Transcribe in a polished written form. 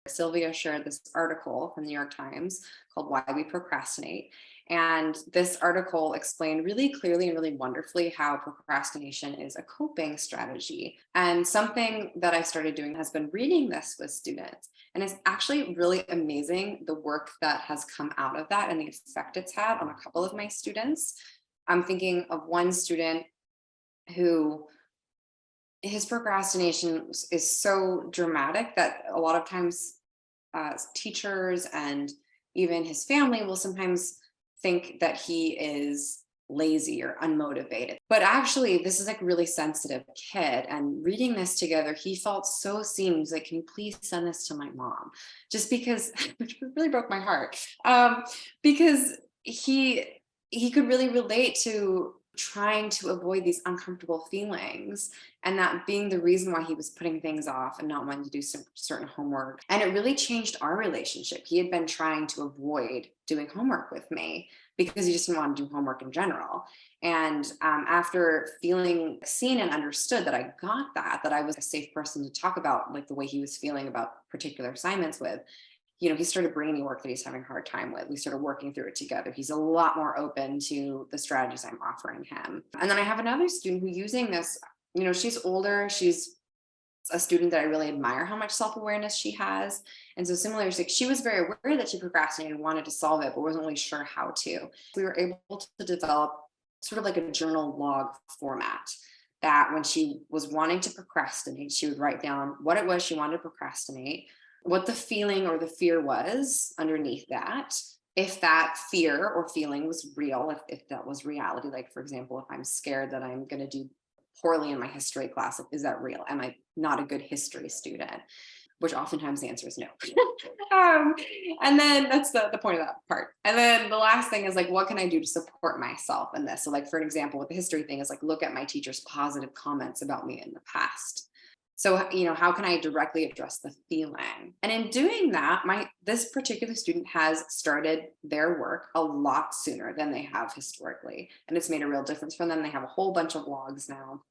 Sylvia shared this article from the New York Times called Why We Procrastinate. And this article explained really clearly and really wonderfully how procrastination is a coping strategy. And something that I started doing has been reading this with students. And it's actually really amazing the work that has come out of that and the effect it's had on a couple of my students. I'm thinking of one student who his procrastination is so dramatic that a lot of times teachers and even his family will sometimes think that he is lazy or unmotivated. But actually, this is like a really sensitive kid. And reading this together, he felt so seen. He was like, "Can you please send this to my mom?" Just because, which really broke my heart, because he could really relate to trying to avoid these uncomfortable feelings and that being the reason why he was putting things off and not wanting to do some certain homework. And it really changed our relationship. He had been trying to avoid doing homework with me because he just didn't want to do homework in general. And after feeling seen and understood that I got that I was a safe person to talk about like the way he was feeling about particular assignments with, he started bringing me work that he's having a hard time with. We started working through it together. He's a lot more open to the strategies I'm offering him. And then I have another student who using this, she's older. She's a student that I really admire how much self-awareness she has. And so similarly, she was very aware that she procrastinated and wanted to solve it, but wasn't really sure how to. We were able to develop sort of like a journal log format that when she was wanting to procrastinate, she would write down what it was she wanted to procrastinate, what the feeling or the fear was underneath that, if that fear or feeling was real, if that was reality. Like, for example, if I'm scared that I'm going to do poorly in my history class, is that real? Am I not a good history student? Which oftentimes the answer is no. And then that's the point of that part. And then the last thing is like, what can I do to support myself in this? So like, for an example, with the history thing is like, look at my teacher's positive comments about me in the past. So, how can I directly address the feeling? And in doing that, this particular student has started their work a lot sooner than they have historically. And it's made a real difference for them. They have a whole bunch of logs now.